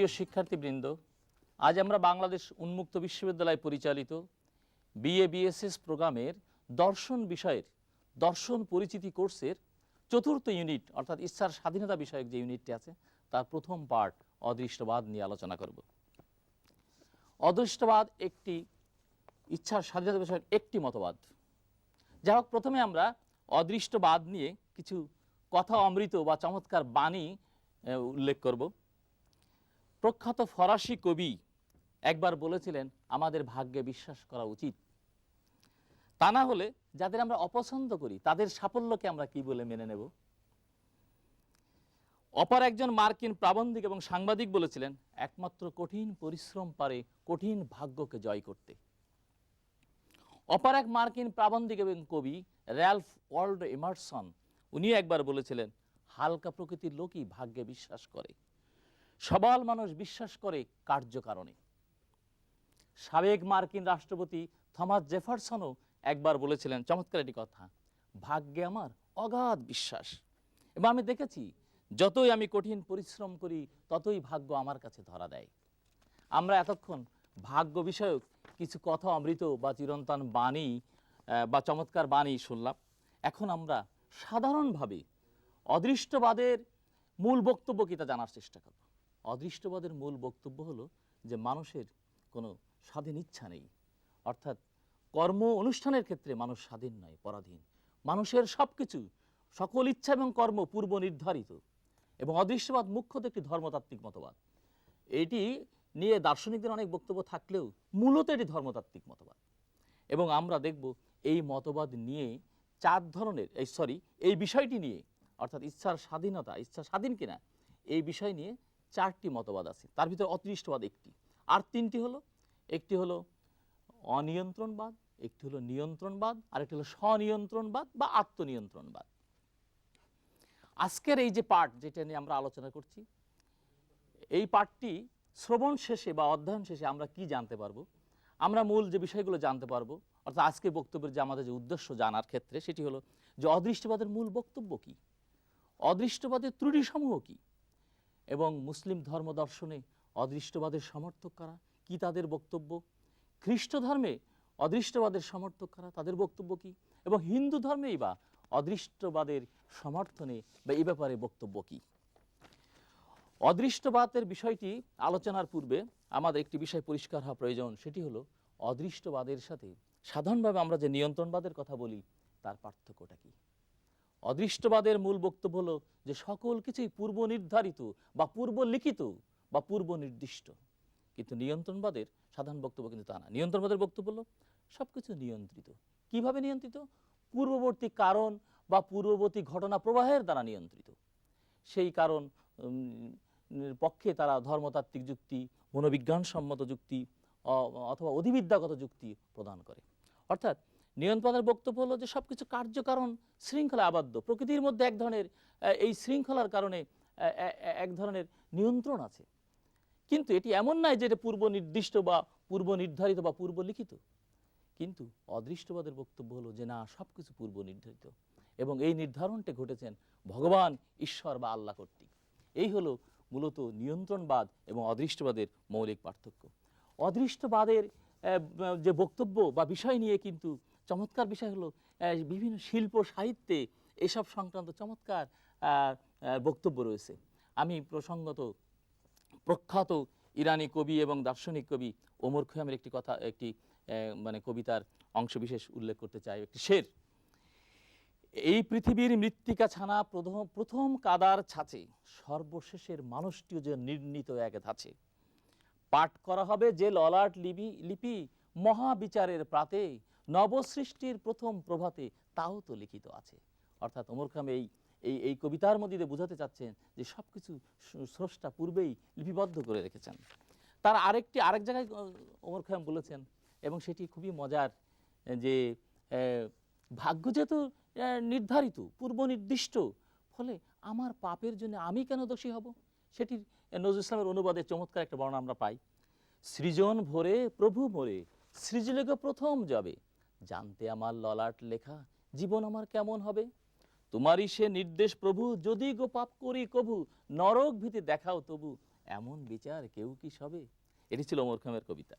প্রিয় শিক্ষার্থীবৃন্দ, আজ আমরা বাংলাদেশ উন্মুক্ত বিশ্ববিদ্যালয় পরিচালিত বিএ বিএসএস প্রোগ্রামের দর্শন বিষয়ের দর্শন পরিচিতি কোর্সের চতুর্থ ইউনিট অর্থাৎ ইচ্ছার স্বাধীনতা বিষয়ক যে ইউনিটটি আছে তার প্রথম পার্ট অদৃষ্টবাদ নিয়ে আলোচনা করব। অদৃষ্টবাদ একটি ইচ্ছার স্বাধীনতা বিষয়ক একটি মতবাদ। যাই হোক, প্রথমে আমরা অদৃষ্টবাদ নিয়ে কিছু কথা অমৃত বা চমৎকার বাণী উল্লেখ করব। প্রখ্যাত ফরাসি কবি একবার বলেছিলেন, আমাদের ভাগ্যে বিশ্বাস করা উচিত, তা না হলে যাদের আমরা অপছন্দ করি তাদের সাফল্যকে আমরা কি বলে মেনে নেব। অপর একজন মার্কিন প্রাবন্ধিক এবং সাংবাদিক বলেছিলেন, একমাত্র কঠিন পরিশ্রম পারে কঠিন ভাগ্যকে জয় করতে। অপর এক মার্কিন প্রাবন্ধিক এবং কবি র্যালফ ওয়াল্ডো এমারসন, উনিও একবার বলেছিলেন, হালকা প্রকৃতির লোকই ভাগ্যে বিশ্বাস করে, সবল মানুষ বিশ্বাস করে কার্যকারণে। সাবেক মার্কিন রাষ্ট্রপতি থমাস জেফারসনও একবার বলেছিলেন চমৎকার একটি কথা, ভাগ্যে আমার অগাধ বিশ্বাস, এবং আমি দেখেছি যতই আমি কঠিন পরিশ্রম করি ততই ভাগ্য আমার কাছে ধরা দেয়। আমরা এতক্ষণ ভাগ্য বিষয়ক কিছু কথা অমৃত বা চিরন্তন বাণী বা চমৎকার বাণী শুনলাম। এখন আমরা সাধারণভাবে অদৃষ্টবাদের মূল বক্তব্য কি তা জানার চেষ্টা করব। অদৃষ্টবাদের মূল বক্তব্য হলো যে মানুষের কোনো স্বাধীন ইচ্ছা নেই, অর্থাৎ কর্ম অনুষ্ঠানের ক্ষেত্রে মানুষ স্বাধীন নয়, পরাধীন। মানুষের সব কিছু, সকল ইচ্ছা এবং কর্ম পূর্ব নির্ধারিত। এবং অদৃষ্টবাদ মুখ্যত একটি ধর্মতাত্ত্বিক মতবাদ। এটি নিয়ে দার্শনিকদের অনেক বক্তব্য থাকলেও মূলত এটি ধর্মতাত্ত্বিক মতবাদ। এবং আমরা দেখব এই মতবাদ নিয়ে চার ধরনের এই বিষয়টি নিয়ে, অর্থাৎ ইচ্ছার স্বাধীনতা, ইচ্ছা স্বাধীন কিনা এই বিষয় নিয়ে চারটি মতবাদ আছে। তার ভিতরে অদৃষ্টবাদ একটি, আর তিনটি হলো, একটি হলো অনিয়ন্ত্রণবাদ, একটি হলো নিয়ন্ত্রণবাদ, আর একটি হলো স্বনিয়ন্ত্রণবাদ বা আত্মনিয়ন্ত্রণবাদ। আজকের এই যে পাঠ যেটা নিয়ে আমরা আলোচনা করছি, এই পাঠটি শ্রবণ শেষে বা অধ্যয়ন শেষে আমরা কি জানতে পারবো, আমরা মূল যে বিষয়গুলো জানতে পারবো, অর্থাৎ আজকে বক্তব্যের যে আমাদের যে উদ্দেশ্য জানার ক্ষেত্রে সেটি হলো যে অদৃষ্টবাদের মূল বক্তব্য কি, অদৃষ্টবাদের ত্রুটিসমূহ কি, এবং মুসলিম ধর্ম দর্শনে অদৃষ্টবাদের সমর্থক কারা, কি তাদের বক্তব্য, খ্রিস্ট ধর্মে অদৃষ্টবাদের সমর্থক কারা, তাদের বক্তব্য কি, এবং হিন্দু ধর্মেই বা অদৃষ্টবাদের সমর্থনে বা এই ব্যাপারে বক্তব্য কি। অদৃষ্টবাদের বিষয়টি আলোচনার পূর্বে আমাদের একটি বিষয় পরিষ্কার হওয়া প্রয়োজন, সেটি হলো অদৃষ্টবাদের সাথে সাধারণভাবে আমরা যে নিয়ন্ত্রণবাদের কথা বলি তার পার্থক্যটা কি। অদৃষ্টবাদের মূল বক্তব্য হলো যে সকল কিছুই পূর্ব নির্ধারিত বা পূর্ব লিখিত বা পূর্ব নির্দিষ্ট, কিন্তু নিয়ন্ত্রণবাদের সাধারণ বক্তব্য কিন্তু তা না। নিয়ন্ত্রণবাদের বক্তব্য হলো সবকিছু নিয়ন্ত্রিত। কিভাবে নিয়ন্ত্রিত? পূর্ববর্তী কারণ বা পূর্ববর্তী ঘটনা প্রবাহের দ্বারা নিয়ন্ত্রিত। সেই কারণ পক্ষে তারা ধর্মতাত্ত্বিক যুক্তি, মনোবিজ্ঞানসম্মত যুক্তি অথবা অধিবিদ্যাগত যুক্তি প্রদান করে। অর্থাৎ নিয়ন্ত্রণের বক্তব্য হলো যে সবকিছু কার্যকারণ শৃঙ্খলা আবদ্ধ, প্রকৃতির মধ্যে এক ধরনের এই শৃঙ্খলার কারণে এক ধরনের নিয়ন্ত্রণ আছে, কিন্তু এটি এমন নয় যে এটা পূর্ব নির্দিষ্ট বা পূর্ব নির্ধারিত বা পূর্ব লিখিত। কিন্তু অদৃষ্টবাদের বক্তব্য হলো যে না, সবকিছু পূর্ব নির্ধারিত, এবং এই নির্ধারণটা ঘটেছেন ভগবান, ঈশ্বর বা আল্লাহ কর্তৃক। এই হলো মূলত নিয়ন্ত্রণবাদ এবং অদৃষ্টবাদের মৌলিক পার্থক্য। অদৃষ্টবাদের যে বক্তব্য বা বিষয় নিয়ে কিন্তু চমৎকার বিষয় হলো বিভিন্ন শিল্প সাহিত্যে এসব সংক্রান্ত চমৎকার বক্তব্য রয়েছে। আমি প্রসঙ্গত প্রখ্যাত ইরানি কবি এবং দার্শনিক কবি ওমর খৈয়ামের একটি কবিতার অংশবিশেষ উল্লেখ করতে চাই। একটি শের, এই পৃথিবীর মৃত্তিকা ছানা প্রথম কাদার ছাঁচে, সর্বশেষের মানুষটিও যে নির্ণীত এক ধাঁচে, পাঠ করা হবে যে ললাট লিপি মহাবিচারের প্রাতে, নবসৃষ্টির প্রথম প্রভাতে তাও তো লিখিত আছে। অর্থাৎ ওমর খৈয়াম এই কবিতার মধ্যে বোঝাতে চাচ্ছেন যে সবকিছু স্রষ্টা পূর্বেই লিপিবদ্ধ করে রেখেছেন। তার আরেক জায়গায় ওমর খৈয়াম বলেছেন, এবং সেটি খুবই মজার, যে ভাগ্য যেহেতু নির্ধারিত, পূর্ব নির্দিষ্ট, ফলে আমার পাপের জন্য আমি কেন দোষী হব। সেটির নজরুল ইসলামের অনুবাদে চমৎকার একটা বর্ণনা আমরা পাই। সৃজন ভরে প্রভু মোরে, সৃজলে গো প্রথম যাবে, জানতে আমার ললাট লেখা জীবন আমার কেমন হবে। তোমারই সে নির্দেশ প্রভু, যদি গো পাপ করি কভু, নরক ভীতি দেখাও তবু, এমন বিচার কেউ কি সবে। এটি ছিল ওমর খৈয়ামের কবিতা।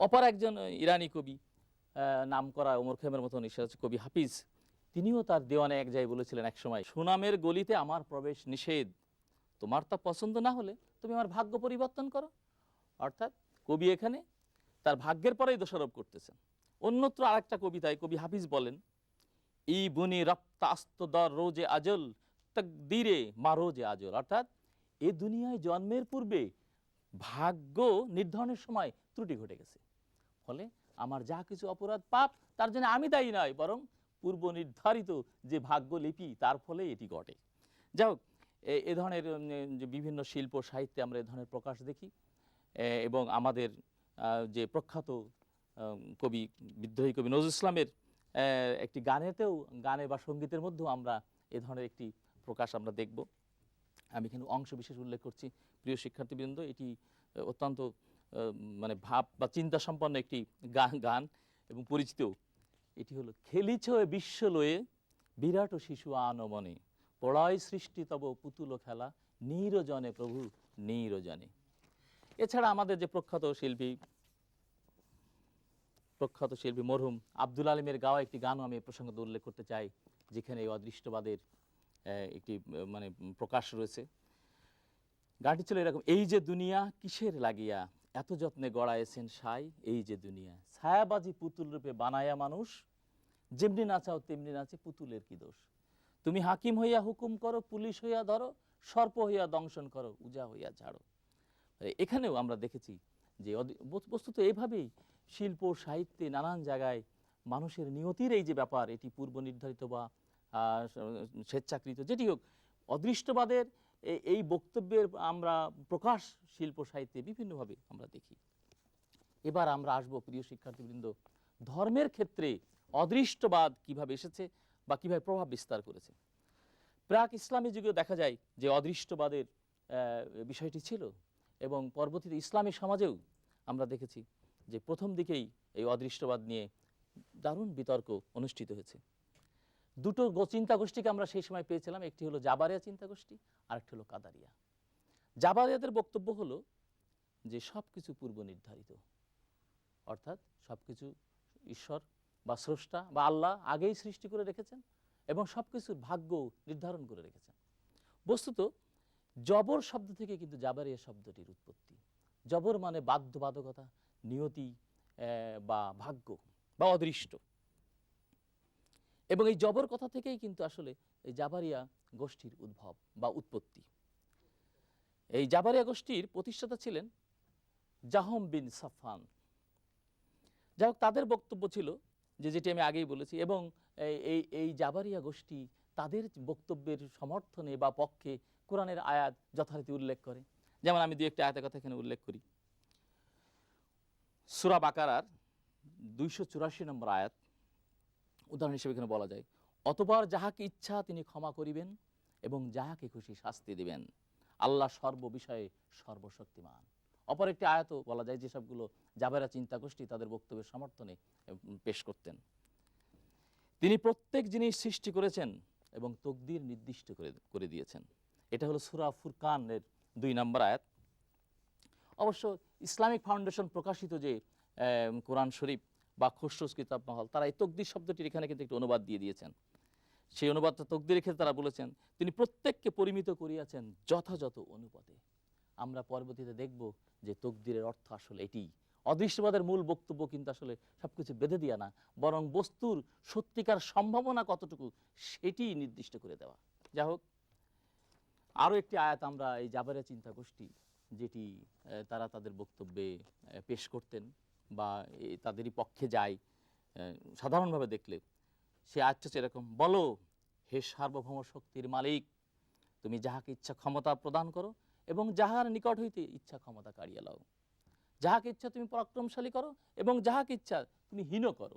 অপর একজন ইরানি কবি, নাম করা ওমর খৈয়ামের মতন কবি হাফিজ, তিনিও তার দেওয়ানে এক জায়গায় বলেছিলেন এক সময়, সুনামের গলিতে আমার প্রবেশ নিষেধ, তোমার তা পছন্দ না হলে তুমি আমার ভাগ্য পরিবর্তন করো। অর্থাৎ কবি এখানে তার ভাগ্যের পরেই দোষারোপ করতেছেন। অন্যত্র আরেকটা কবিতায় কবি হাফিজ বলেন, ই বুনি রপ্তা আস্তদর রোজে আজল তকদিরে মা রোজে আজল। অর্থাৎ এ দুনিয়ায় জন্মের পূর্বে ভাগ্য নির্ধারণের সময় ত্রুটি ঘটে গেছে, ফলে আমার যা কিছু অপরাধ পাপ তার জন্য আমি দায়ী নয়, বরং পূর্ব নির্ধারিত যে ভাগ্য লিপি তার ফলে এটি ঘটে। যাই হোক, এ ধরনের যে বিভিন্ন শিল্প সাহিত্যে আমরা এ ধরনের প্রকাশ দেখি, এবং আমাদের যে প্রখ্যাত কবি, বিদ্রোহী কবি নজরুল ইসলামের একটি গানে বা সঙ্গীতের মধ্যেও আমরা এ ধরনের একটি প্রকাশ আমরা দেখব। আমি এখানে অংশ বিশেষ উল্লেখ করছি। প্রিয় শিক্ষার্থীবৃন্দ, এটি অত্যন্ত মানে ভাব বা চিন্তা সম্পন্ন একটি গান এবং পরিচিত। এটি হলো, খেলিছ বিশ্ব লয়ে বিরাট শিশু আনমনে, পড়ায় সৃষ্টি তব পুতুল খেলা, নীরজনে প্রভু নীরজনে। এছাড়া আমাদের যে প্রখ্যাত শিল্পী মরহুম আব্দুল আলিমের গাওয়া একটি গানও আমি প্রসঙ্গত উল্লেখ করতে চাই, যেখানে এই অদৃষ্টবাদের একটি মানে প্রকাশ রয়েছে। গানটি ছিল এরকম, এই যে দুনিয়া কিসের লাগিয়া, এত যত্নে গড়াইছেন সাই, এই যে দুনিয়া ছায়াবাজি পুতুল রূপে বানায়া মানুষ, যেমনি নাচাও তেমনি নাচে, পুতুলের কি দোষ, তুমি হাকিম হইয়া হুকুম করো, পুলিশ হইয়া ধরো, সর্প হইয়া দংশন করো, উজা হইয়া ঝাড়ো। এখানেও আমরা দেখেছি যে বস্তুত এভাবেই শিল্প সাহিত্যে নানান জায়গায় মানুষের নিয়তির এই যে ব্যাপার, এটি পূর্ব নির্ধারিত বা স্বেচ্ছাকৃত, যেটি হোক, অদৃষ্টবাদের এই বক্তব্যের আমরা প্রকাশ শিল্প সাহিত্যে বিভিন্নভাবে আমরা দেখি। এবার আমরা আসবো প্রিয় শিক্ষার্থীবৃন্দ, ধর্মের ক্ষেত্রে অদৃষ্টবাদ কিভাবে এসেছে বা কিভাবে প্রভাব বিস্তার করেছে। প্রাক ইসলামী যুগেও দেখা যায় যে অদৃষ্টবাদের বিষয়টি ছিল, এবং পরবর্তীতে ইসলামী সমাজেও আমরা দেখেছি যে প্রথম দিকেই এই অদৃষ্টবাদ নিয়ে দারুণ বিতর্ক অনুষ্ঠিত হয়েছে। দুটো চিন্তা গোষ্ঠীকে আমরা সেই সময় পেয়েছিলাম, একটি হলো জাবারিয়া চিন্তা গোষ্ঠী, আর একটি হলো কাদারিয়া। জাবারিয়াদের বক্তব্য হলো যে সব কিছু পূর্ব নির্ধারিত, অর্থাৎ সব কিছু ঈশ্বর বা স্রষ্টা বা আল্লাহ আগেই সৃষ্টি করে রেখেছেন এবং সব কিছুর ভাগ্য নির্ধারণ করে রেখেছেন। বস্তুত জবর শব্দ থেকে কিন্তু জাবারিয়া শব্দটির উৎপত্তি। জবর মানে বাধ্যবাধকতা, নিয়তি বা ভাগ্য বা অদৃষ্ট, এবং এই জবর কথা থেকেই কিন্তু আসলে এই জাবারিয়া গোষ্ঠীর উদ্ভব বা উৎপত্তি। এই জাবারিয়া গোষ্ঠীর প্রতিষ্ঠাতা ছিলেন জাহম বিন সাফান। যাই হোক, তাদের বক্তব্য ছিল যে, যেটি আমি আগেই বলেছি, এবং এই জাবারিয়া গোষ্ঠী তাদের বক্তব্যের সমর্থনে বা পক্ষে কোরআনের আয়াত যথারীতি উল্লেখ করে। যেমন আমি 2-1টি আয়াতের কথা এখানে উল্লেখ করি। সূরা বাকারার 284 নম্বর আয়াত উদাহরণ হিসেবে এখানে বলা যায়, অতঃপর যাহাকে ইচ্ছা তিনি ক্ষমা করিবেন এবং যাহাকে খুশি শাস্তি দিবেন, আল্লাহ সর্ববিষয়ে সর্বশক্তিমান। অপর একটি আয়াতও বলা যায়, যেসবগুলো জাবেরা চিন্তা গোষ্ঠী তাদের বক্তব্যের সমর্থনে পেশ করতেন। তিনি প্রত্যেক জিনিস সৃষ্টি করেছেন এবং তকদির নির্দিষ্ট করে দিয়েছেন। এটা হলো সূরা ফুরকানের 2 নম্বর আয়াত। অবশ্য ইসলামিক ফাউন্ডেশন প্রকাশিত যে কোরআন শরীফ বা খসরুস কিতাব মহল, তারা এই তকদির শব্দটির এখানে কিন্তু একটি অনুবাদ দিয়ে দিয়েছেন। সেই অনুবাদটা তকদিরের ক্ষেত্রে তারা বলেছেন, তিনি প্রত্যেককে পরিমিত করিয়াছেন যথাযথ অনুপাতে। আমরা পরবর্তীতে দেখব যে তকদিরের অর্থ আসলে এটি। অদৃষ্টবাদের মূল বক্তব্য কিন্তু আসলে সবকিছু বেঁধে দেওয়া না, বরং বস্তুর সত্যিকার সম্ভাবনা কতটুকু সেটি নির্দিষ্ট করে দেওয়া। যাই হোক, আরও একটি আয়াত আমরা এই জাবারিয়া চিন্তা গোষ্ঠী যেটি তারা তাদের বক্তব্যে পেশ করতেন বা তাদেরই পক্ষে যায় সাধারণভাবে দেখলে, সে আয়াতটা হচ্ছে এরকম, বলো হে সার্বভৌম শক্তির মালিক, তুমি যাহাকে ইচ্ছা ক্ষমতা প্রদান করো এবং যাহার নিকট হইতে ইচ্ছা ক্ষমতা কাড়িয়া লাও, যাহাকে ইচ্ছা তুমি পরাক্রমশালী করো এবং যাহাকে ইচ্ছা তুমি হীন করো,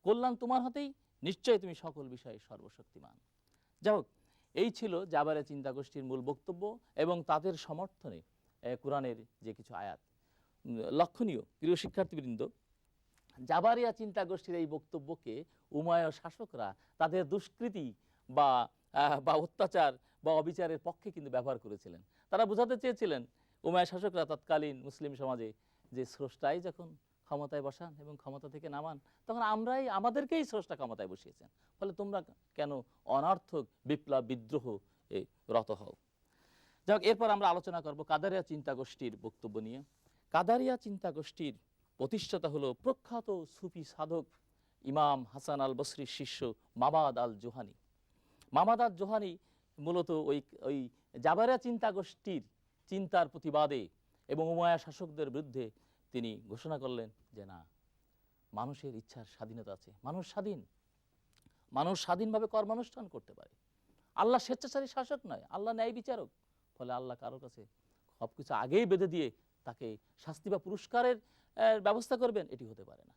কল্যাণ তোমার হাতেই, নিশ্চয়ই তুমি সকল বিষয়ে সর্বশক্তিমান। যাই হোক, এই ছিল জাবারিয়া চিন্তা গোষ্ঠীর মূল বক্তব্য এবং তাদের সমর্থনে কোরআনের যে কিছু আয়াত। লক্ষণীয় প্রিয় শিক্ষার্থীবৃন্দ, জাবারিয়া চিন্তা গোষ্ঠীর এই বক্তব্যকে উমায়্যা শাসকরা তাদের দুষ্কৃতি বা অত্যাচার বা অবিচারের পক্ষে কিন্তু ব্যবহার করেছিলেন। তারা বোঝাতে চেয়েছিলেন উমাইয়া শাসকরা তৎকালীন মুসলিম সমাজে যে স্রষ্টাই যখন ক্ষমতায় বসান এবং ক্ষমতা থেকে নামান, তখন আমাদেরকেই স্রষ্টা ক্ষমতায় বসিয়েছেন, ফলে তোমরা কেন অনর্থক বিপ্লব বিদ্রোহ রত হও। যাই হোক, এরপর আমরা আলোচনা করব কাদারিয়া চিন্তা গোষ্ঠীর বক্তব্য নিয়ে। কাদারিয়া চিন্তা গোষ্ঠীর প্রতিষ্ঠাতা হলো প্রখ্যাত সুফি সাধক ইমাম হাসান আল বসরির শিষ্য মাবাদ আল জোহানি। মাবাদ আল জোহানি মূলত ওই জাবারিয়া চিন্তা গোষ্ঠীর চিন্তার প্রতিবাদে এবং উমাইয়া শাসকদের বিরুদ্ধে তিনি ঘোষণা করলেন যে না, মানুষের ইচ্ছার স্বাধীনতা আছে, মানুষ স্বাধীনভাবে কর্মানুষ্ঠান করতে পারে। আল্লাহ স্বেচ্ছাচারী শাসক নয়, আল্লাহ ন্যায় বিচারক। ফলে আল্লাহ কারোর কাছে সব কিছু আগেই বেঁধে দিয়ে তাকে শাস্তি বা পুরস্কারের ব্যবস্থা করবেন, এটি হতে পারে না।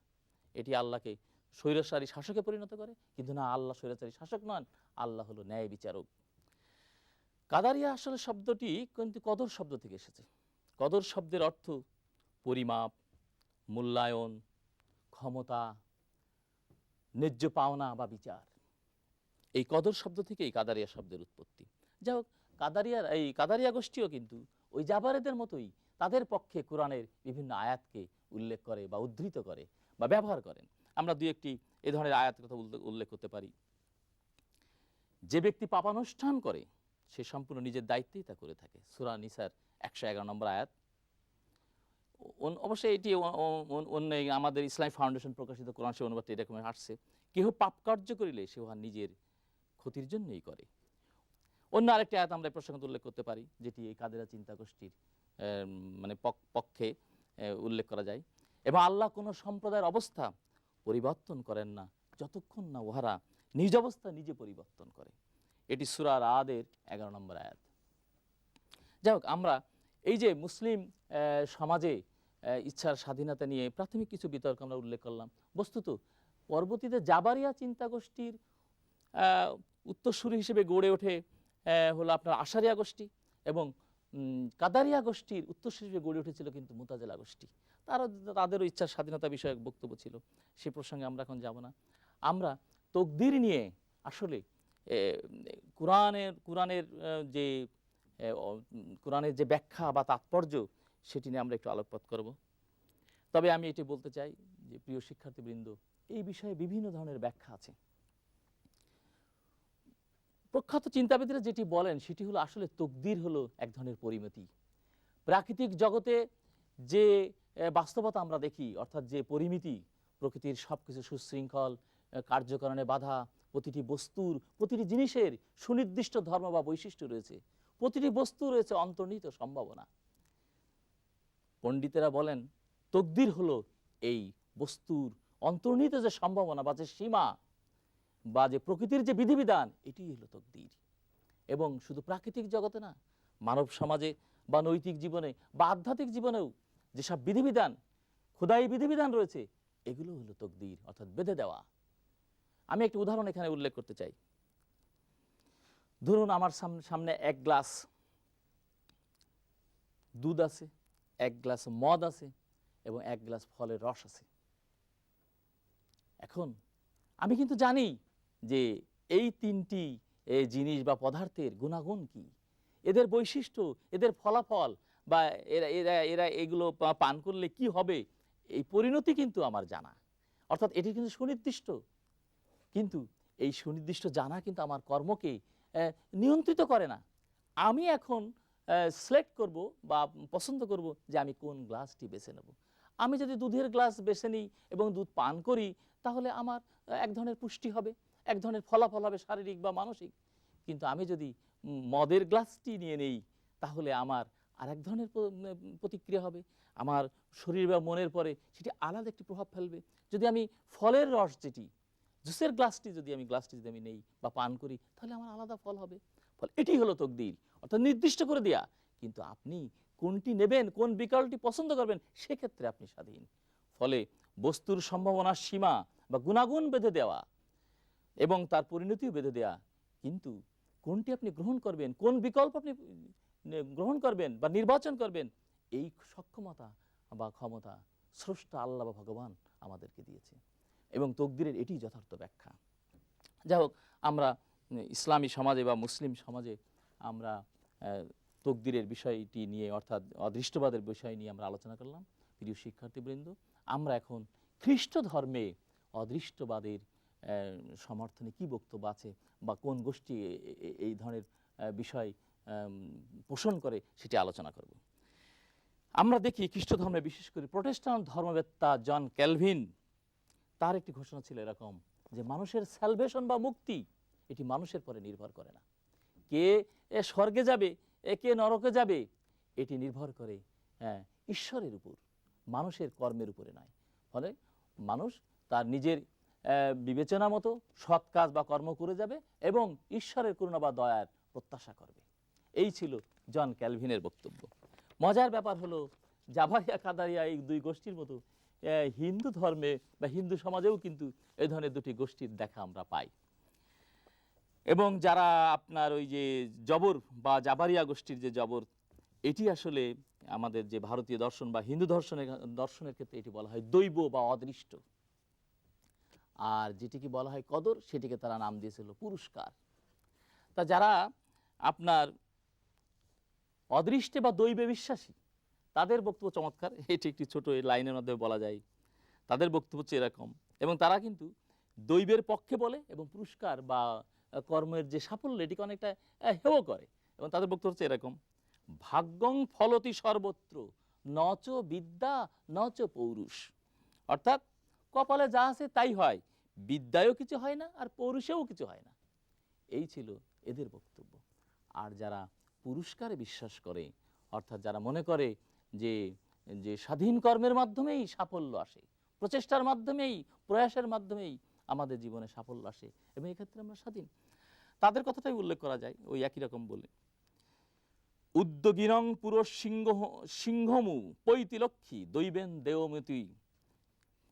এটি আল্লাহকে স্বৈরাচারী শাসকে পরিণত করে। কিন্তু না, আল্লাহ স্বৈরাচারী শাসক নন, আল্লাহ হলো ন্যায় বিচারক। কাদারিয়া আসলে শব্দটি কিন্তু কদর শব্দ থেকে এসেছে। কদর শব্দের অর্থ পরিমাপ, মূল্যায়ন, ক্ষমতা, ন্যায্য পাওনা বা বিচার। এই কদর শব্দ থেকেই কাদারিয়া শব্দের উৎপত্তি। যাই হোক, কাদারিয়া গোষ্ঠীও কিন্তু ওই জাবারেদের মতোই তাদের পক্ষে কোরআনের বিভিন্ন আয়াতকে উল্লেখ করে বা উদ্ধৃত করে বা ব্যবহার করেন। আমরা দুই একটি এ ধরনের আয়াত কথা উল্লেখ করতে পারি। যে ব্যক্তি পাপানুষ্ঠান করে সে সম্পূর্ণ নিজের দায়িত্বেই তা করে থাকে। সূরা নিসার 111 নম্বর আয়াত। অবশ্যই এটি অন্য আমাদের ইসলামিক ফাউন্ডেশন প্রকাশিত কোরআন শিক্ষা অনুবাদটি এরকম আসছে, কেহ পাপ কার্য করিলে সে উহা নিজের ক্ষতির জন্যই করে। অন্য আরেকটি আয়াত আমরা এই প্রসঙ্গে উল্লেখ করতে পারি, যেটি এই কাদেরিয়া চিন্তা গোষ্ঠীর মানে পক্ষে উল্লেখ করা যায়। এবং আল্লাহ কোনো সম্প্রদায়ের অবস্থা পরিবর্তন করেন না যতক্ষণ না উহারা নিজ অবস্থা নিজে পরিবর্তন করে। এটি সূরা রাদের 11 নম্বর আয়াত। যাই হোক, আমরা এই যে মুসলিম সমাজে ইচ্ছার স্বাধীনতা নিয়ে প্রাথমিক কিছু বিতর্ক আমরা উল্লেখ করলাম। বস্তুত পরবর্তীতে জাবারিয়া চিন্তা গোষ্ঠীর উত্তরসূরি হিসেবে গড়ে ওঠে হলো আপনার আশারিয়া গোষ্ঠী, এবং কাদারিয়া গোষ্ঠীর উত্তরসূরি হিসেবে গড়ে উঠেছিল কিন্তু মুতাজিলা গোষ্ঠী। তাদেরও ইচ্ছার স্বাধীনতা বিষয়ক বক্তব্য ছিল, সে প্রসঙ্গে আমরা এখন যাব না। আমরা তকদির নিয়ে আসলে কোরআনের যে ব্যাখ্যা বা তাৎপর্য সেটি নিয়ে আমরা একটু আলোকপাত করব। তবে আমি এটি বলতে চাই যে প্রিয় শিক্ষার্থীবৃন্দ, এই বিষয়ে বিভিন্ন ধরনের ব্যাখ্যা আছে। প্রখ্যাত চিন্তাবিদরা যেটি বলেন সেটি হলো আসলে তকদির হলো এক ধরনের পরিমিতি। প্রাকৃতিক জগতে যে বাস্তবতা আমরা দেখি, অর্থাৎ যে পরিমিতি, প্রকৃতির সবকিছু সুশৃঙ্খল, কার্যকরণে বাধা, প্রতিটি বস্তুর প্রতিটি জিনিসের সুনির্দিষ্ট ধর্ম বা বৈশিষ্ট্য রয়েছে, প্রতিটি বস্তু রয়েছে অন্তর্নিহিত সম্ভাবনা। পণ্ডিতেরা বলেন তকদির হলো এই বস্তুর অন্তর্নিহিত যে সম্ভাবনা বা যে সীমা বা যে প্রকৃতির যে বিধিবিধান, এটি হলো তকদির। এবং শুধু প্রাকৃতিক জগতে না, মানব সমাজে বা নৈতিক জীবনে বা আধ্যাত্মিক জীবনেও যেসব বিধিবিধান, খোদাই বিধিবিধান রয়েছে, এগুলো হলো তকদির, অর্থাৎ বেঁধে দেওয়া। আমি একটি উদাহরণ এখানে উল্লেখ করতে চাই। ধরুন আমার সামনে এক গ্লাস দুধ আছে, এক গ্লাস মদ আছে এবং এক গ্লাস ফলের রস আছে। এখন আমি কিন্তু জানি যে এই তিনটি জিনিস বা পদার্থের গুণাগুণ কি, এদের বৈশিষ্ট্য, এদের ফলাফল বা এরা এগুলো পান করলে কি হবে, এই পরিণতি কিন্তু আমার জানা, অর্থাৎ এটি কিন্তু সুনির্দিষ্ট। কিন্তু এই সুনির্দিষ্ট জানা কিন্তু আমার কর্মকে নিয়ন্ত্রিত করে না। আমি এখন সিলেক্ট করব বা পছন্দ করব যে আমি কোন গ্লাসটি বেছে নেব। আমি যদি দুধের গ্লাস বেছে নিই এবং দুধ পান করি, তাহলে আমার এক ধরনের পুষ্টি হবে, এক ধরনের ফলাফল হবে শারীরিক বা মানসিক। কিন্তু আমি যদি মদের গ্লাসটি নিয়ে নেই, তাহলে আমার আর এক ধরনের প্রতিক্রিয়া হবে, আমার শরীর বা মনের পরে সেটি আলাদা একটি প্রভাব ফেলবে। যদি আমি ফলের রস, যেটি জুসের গ্লাসটি যদি আমি নেই বা পান করি, তাহলে আমার আলাদা ফল হবে। ফলে এটি হলো তকদির, অর্থাৎ নির্দিষ্ট করে দেয়া। কিন্তু আপনি কোনটি নেবেন, কোন বিকল্পটি পছন্দ করবেন, সেক্ষেত্রে আপনি স্বাধীন। ফলে বস্তুর সম্ভাবনার সীমা বা গুণাগুণ বেঁধে দেওয়া এবং তার পরিণতিও বেঁধে দেওয়া, কিন্তু কোনটি আপনি গ্রহণ করবেন, কোন বিকল্প আপনি গ্রহণ করবেন বা নির্বাচন করবেন, এই সক্ষমতা বা ক্ষমতা স্রষ্টা আল্লাহ বা ভগবান আমাদেরকে দিয়েছে, এবং তকদিরের এটি যথার্থ ব্যাখ্যা। যাই হোক, আমরা ইসলামী সমাজে বা মুসলিম সমাজে আমরা তকদিরের বিষয়টি নিয়ে অর্থাৎ অদৃষ্টবাদের বিষয় নিয়ে আমরা আলোচনা করলাম। প্রিয় শিক্ষার্থীবৃন্দ, আমরা এখন খ্রিস্ট ধর্মে অদৃষ্টবাদের সমর্থনে কি বক্তব্য আছে বা কোন গোষ্ঠী এই ধরনের বিষয় পোষণ করে সেটি আলোচনা করব। আমরা দেখি খ্রিস্ট ধর্মে বিশেষ করে প্রোটেস্ট্যান্ট ধর্মবেত্তা জন ক্যালভিন, তার একটি ঘোষণা ছিল এরকম যে মানুষের স্যালভেশন বা মুক্তি এটি মানুষের পরে নির্ভর করে না। কে স্বর্গে যাবে, কে নরকে যাবে, এটি নির্ভর করে ঈশ্বরের উপর, মানুষের কর্মের উপরে নয়। ফলে মানুষ তার নিজের বিবেচনা মতো সৎ কাজ বা কর্ম করে যাবে এবং ঈশ্বরের করুণা বা দয়ার প্রত্যাশা করবে। এই ছিল জন ক্যালভিনের বক্তব্য। মজার ব্যাপার হলো জাভারিয়া কাদারিয়া এই দুই গোষ্ঠীর মতো হিন্দু ধর্মে বা হিন্দু সমাজেও কিন্তু এই ধরনের দুটি গোষ্ঠীর দেখা আমরা পাই। এবং যারা আপনার ওই যে জবর বা জাভারিয়া গোষ্ঠীর যে জবর, এটি আসলে আমাদের যে ভারতীয় দর্শন বা হিন্দু দর্শনের ক্ষেত্রে এটি বলা হয় দৈব বা অদৃষ্ট, আর যেটিকে বলা হয় কদর সেটিকে তারা নাম দিয়েছিল পুরস্কার। তা যারা আপনার অদৃষ্টে বা দৈবে বিশ্বাসী তাদের বক্তব্য চমৎকার। এটি একটি ছোট লাইনের মধ্যে বলা যায়। তাদের বক্তব্য হচ্ছে এরকম, এবং তারা কিন্তু দৈবের পক্ষে বলে এবং পুরস্কার বা কর্মের যে সাফল্য এটিকে অনেকটা হেয় করে। এবং তাদের বক্তব্য হচ্ছে এরকম: ভাগ্যং ফলতি সর্বত্র নচ বিদ্যা নচ পৌরুষ। অর্থাৎ কপালে যা আছে তাই হয়, বিদ্যায়ও কিছু হয় না আর পৌরুষেও কিছু হয় না। এই ছিল এদের বক্তব্য। আর যারা পুরস্কারে বিশ্বাস করে, অর্থাৎ যারা মনে করে যে যে স্বাধীন কর্মের মাধ্যমেই সাফল্য আসে, প্রচেষ্টার মাধ্যমেই, প্রয়াসের মাধ্যমেই আমাদের জীবনে সাফল্য আসে এবং এক্ষেত্রে আমরা স্বাধীন, তাদের কথাটাই উল্লেখ করা যায় ওই একই রকম বলে। উদ্যোগিনং পুরুষ সিংহমু পৈতিলক্ষী দৈবেন দেওমতি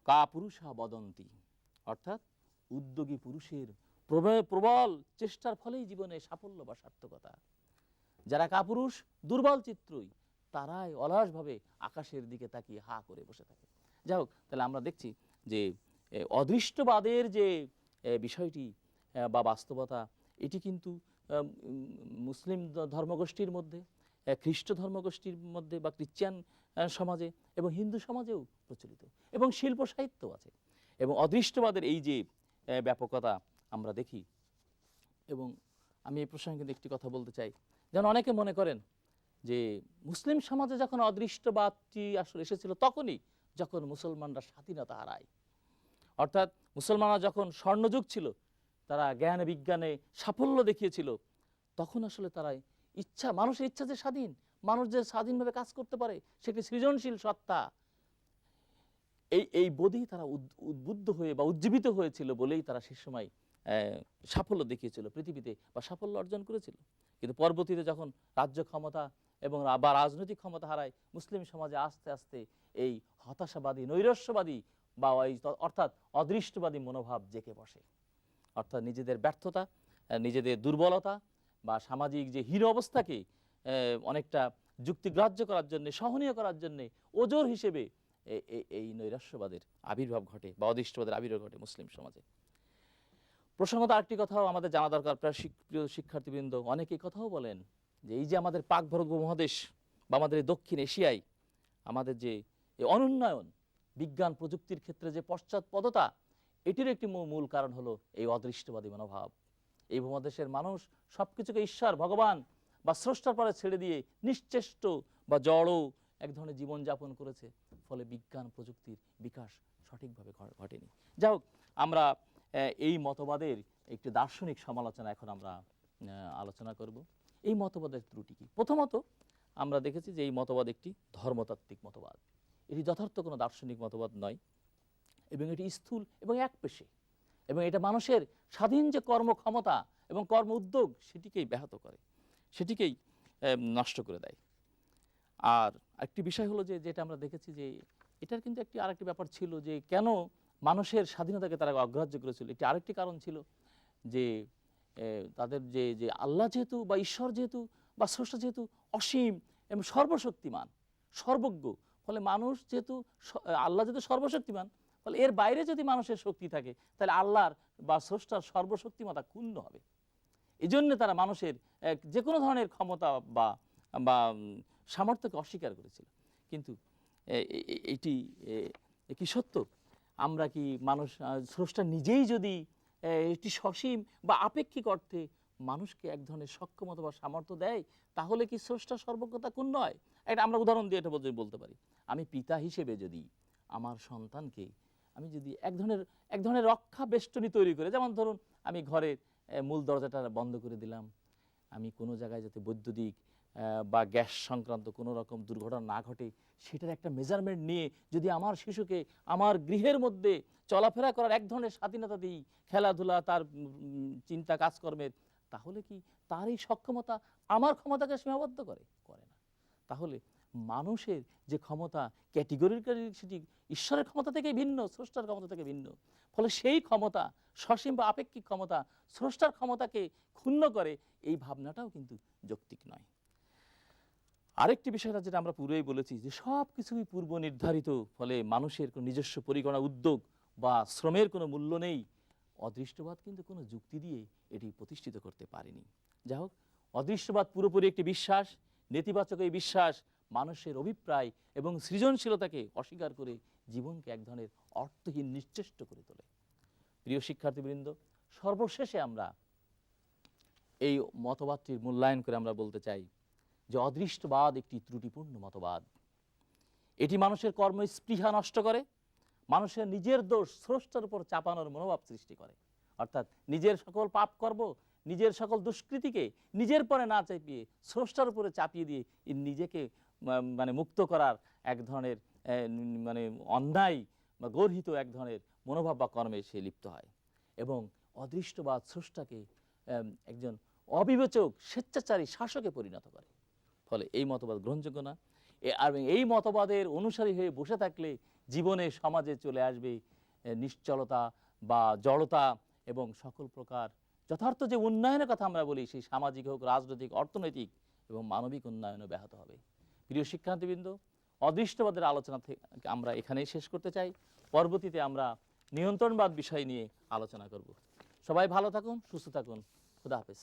কা পুরুষা বদন্তি। অর্থাৎ উদ্যোগী পুরুষের প্রবল চেষ্টার ফলেই জীবনে সাফল্য বা সার্থকতা। যারা কাপুরুষ, দুর্বল চিত্রই, তারাই অলসভাবে আকাশের দিকে তাকিয়ে হা করে বসে থাকে। যাই হোক, তাহলে আমরা দেখছি যে অদৃষ্টবাদের যে বিষয়টি বা বাস্তবতা, এটি কিন্তু মুসলিম ধর্মগোষ্ঠীর মধ্যে, খ্রিস্ট ধর্মগোষ্ঠীর মধ্যে বা খ্রিশ্চান সমাজে এবং হিন্দু সমাজেও প্রচলিত, এবং শিল্প সাহিত্য আছে। এবং অদৃষ্টবাদের এই যে ব্যাপকতা আমরা দেখি। এবং আমি এই প্রসঙ্গে কিন্তু একটি কথা বলতে চাই, যেন অনেকে মনে করেন যে মুসলিম সমাজে যখন অদৃষ্টবাদটি আসলে এসেছিল তখনই যখন মুসলমানরা স্বাধীনতা হারায়। অর্থাৎ মুসলমানরা যখন স্বর্ণযুগ ছিল, তারা জ্ঞান বিজ্ঞানে সাফল্য দেখিয়েছিল, তখন আসলে তারা মানুষের ইচ্ছা যে স্বাধীন, মানুষ যে স্বাধীনভাবে কাজ করতে পারে, সেটি সৃজনশীল সত্তা, এই বোধেই তারা উদ্বুদ্ধ হয়ে বা উজ্জীবিত হয়েছিল বলেই তারা সে সময় সাফল্য দেখিয়েছিল পৃথিবীতে বা সাফল্য অর্জন করেছিল। কিন্তু পরবর্তীতে যখন রাজ্য ক্ষমতা এবং বা রাজনৈতিক ক্ষমতা হারায়, মুসলিম সমাজে আস্তে আস্তে এই হতাশাবাদী, নৈরাশ্যবাদী বা অর্থাৎ অদৃষ্টবাদী মনোভাব জেঁকে বসে। অর্থাৎ নিজেদের ব্যর্থতা, নিজেদের দুর্বলতা বা সামাজিক যে হীন অবস্থাকে অনেকটা যুক্তিগ্রাহ্য করার জন্য, সহনীয় করার জন্য ওজোর হিসেবে এই নৈরাশ্যবাদের আবির্ভাব ঘটে বা অদৃষ্টবাদের আবির্ভাব ঘটে মুসলিম সমাজে। প্রসঙ্গত আরেকটি কথাও আমাদের জানা দরকার, প্রিয় শিক্ষার্থীবৃন্দ, অনেকে কথাও বলেন যে এই যে আমাদের পাক ভারত উপমহাদেশ বা আমাদের দক্ষিণ এশিয়ায় আমাদের যে অনুন্নয়ন, বিজ্ঞান প্রযুক্তির ক্ষেত্রে যে পশ্চাৎপদতা, এটির একটি মূল কারণ হলো এই অদৃষ্টবাদী মনোভাব। এই উপমহাদেশের মানুষ সবকিছুকে ঈশ্বর, ভগবান বা স্রষ্টার পরে ছেড়ে দিয়ে নিশ্চেষ্ট বা জড় এক ধরনের জীবনযাপন করেছে, ফলে বিজ্ঞান প্রযুক্তির বিকাশ সঠিকভাবে ঘটেনি। যাই হোক, আমরা এই মতবাদের একটি দার্শনিক সমালোচনা এখন আমরা আলোচনা করব। এই মতবাদের ত্রুটি কি? প্রথমত আমরা দেখেছি যে এই মতবাদ একটি ধর্মতাত্ত্বিক মতবাদ, এটি যথার্থ কোনো দার্শনিক মতবাদ নয়, এবং এটি স্থূল এবং একপেশে, এবং এটা মানুষের স্বাধীন যে কর্মক্ষমতা এবং কর্ম উদ্যোগ সেটিকেই ব্যাহত করে, সেটিকেই নষ্ট করে দেয়। আর একটি বিষয় হলো যে যেটা আমরা দেখেছি যে এটার কিন্তু আরেকটি ব্যাপার ছিল যে কেন মানুষের স্বাধীনতাকে তারা অগ্রাহ্য করেছিল। একটি আরেকটি কারণ ছিল যে তাদের যে আল্লাহ যেহেতু বা ঈশ্বর যেহেতু বা স্রষ্টা যেহেতু অসীম এবং সর্বশক্তিমান, সর্বজ্ঞ, ফলে মানুষ যেহেতু আল্লাহ যেহেতু সর্বশক্তিমান, ফলে এর বাইরে যদি মানুষের শক্তি থাকে তাহলে আল্লাহর বা স্রষ্টার সর্বশক্তিমতা ক্ষুণ্ণ হবে। এই জন্য তারা মানুষের যে কোনো ধরনের ক্ষমতা বা বা সামর্থ্যকে অস্বীকার করেছিল। কিন্তু এটি কি সত্য? আমরা কি মানুষ স্রষ্টা নিজেই যদি একটি সসীম বা আপেক্ষিক অর্থে মানুষকে এক ধরনের সক্ষমতা বা সামর্থ্য দেয়, তাহলে কি স্রষ্টা সর্বজ্ঞতা কোন নয়? এটা আমরা উদাহরণ দিয়ে এটা বলতে পারি। আমি পিতা হিসেবে যদি আমার সন্তানকে আমি যদি এক ধরনের রক্ষা বেষ্টনী তৈরি করে, যেমন ধরুন আমি ঘরের মূল দরজাটা বন্ধ করে দিলাম, আমি কোনো জায়গায় যাতে বৈদ্যুতিক বা গ্যাস সংক্রান্ত কোনো রকম দুর্ঘটনা না ঘটে সেটার একটা মেজারমেন্ট নিয়ে যদি আমার শিশুকে আমার গৃহের মধ্যে চলাফেরা করার এক ধরনের স্বাধীনতা দিই, খেলাধুলা তার চিন্তা কাজকর্মের, তাহলে কি তার এই সক্ষমতা আমার ক্ষমতাকে সীমাবদ্ধ করে? করে না। তাহলে মানুষের যে ক্ষমতা ক্যাটেগরিক্যালি সেটি ঈশ্বরের ক্ষমতা থেকে ভিন্ন, স্রষ্টার ক্ষমতা থেকে ভিন্ন। ফলে সেই ক্ষমতা সসীম বা আপেক্ষিক ক্ষমতা স্রষ্টার ক্ষমতাকে ক্ষুণ্ণ করে, এই ভাবনাটাও কিন্তু যৌক্তিক নয়। আরেকটি বিষয়টা যেটা আমরা পূর্বেই বলেছি যে সব কিছুই পূর্ব নির্ধারিত, ফলে মানুষের কোনো নিজস্ব পরিকল্পনা উদ্যোগ বা শ্রমের কোনো মূল্য নেই। অদৃষ্টবাদ কিন্তু কোনো যুক্তি দিয়ে এটি প্রতিষ্ঠিত করতে পারেনি। যাই হোক, অদৃষ্টবাদ পুরোপুরি একটি বিশ্বাস, নেতিবাচক এই বিশ্বাস মানুষের অভিপ্রায় এবং সৃজনশীলতাকে অস্বীকার করে জীবনকে এক ধরনের অর্থহীন নিশ্চেষ্ট করে তোলে। প্রিয় শিক্ষার্থীবৃন্দ, সর্বশেষে আমরা এই মতবাদটির মূল্যায়ন করে আমরা বলতে চাই যে অদৃষ্টবাদ একটি ত্রুটিপূর্ণ মতবাদ। এটি মানুষের কর্মস্পৃহা নষ্ট করে, মানুষের নিজের দোষ স্রষ্টার উপর চাপানোর মনোভাব সৃষ্টি করে। অর্থাৎ নিজের সকল পাপ কর্ম, নিজের সকল দুষ্কৃতিকে নিজের পরে না চাপিয়ে স্রষ্টার উপরে চাপিয়ে দিয়ে নিজেকে মানে মুক্ত করার এক ধরনের মানে অন্যায় বা গর্হিত এক ধরনের মনোভাব বা কর্মে সে লিপ্ত হয় এবং অদৃষ্টবাদ স্রষ্টাকে একজন অবিবেচক স্বেচ্ছাচারী শাসকে পরিণত করে। ফলে এই মতবাদ গ্রহণযোগ্য না। আর এই মতবাদের অনুসারী হয়ে বসে থাকলে জীবনে সমাজে চলে আসবে নিশ্চলতা বা জড়তা এবং সকল প্রকার যথার্থ যে উন্নয়নের কথা আমরা বলি, সেই সামাজিক হোক, রাজনৈতিক, অর্থনৈতিক এবং মানবিক উন্নয়নও ব্যাহত হবে। প্রিয় শিক্ষার্থীবৃন্দ, অদৃষ্টবাদের আলোচনা আমরা এখানেই শেষ করতে চাই। পরবর্তীতে আমরা নিয়ন্ত্রণবাদ বিষয় নিয়ে আলোচনা করব। সবাই ভালো থাকুন, সুস্থ থাকুন। খুদা হাফেজ।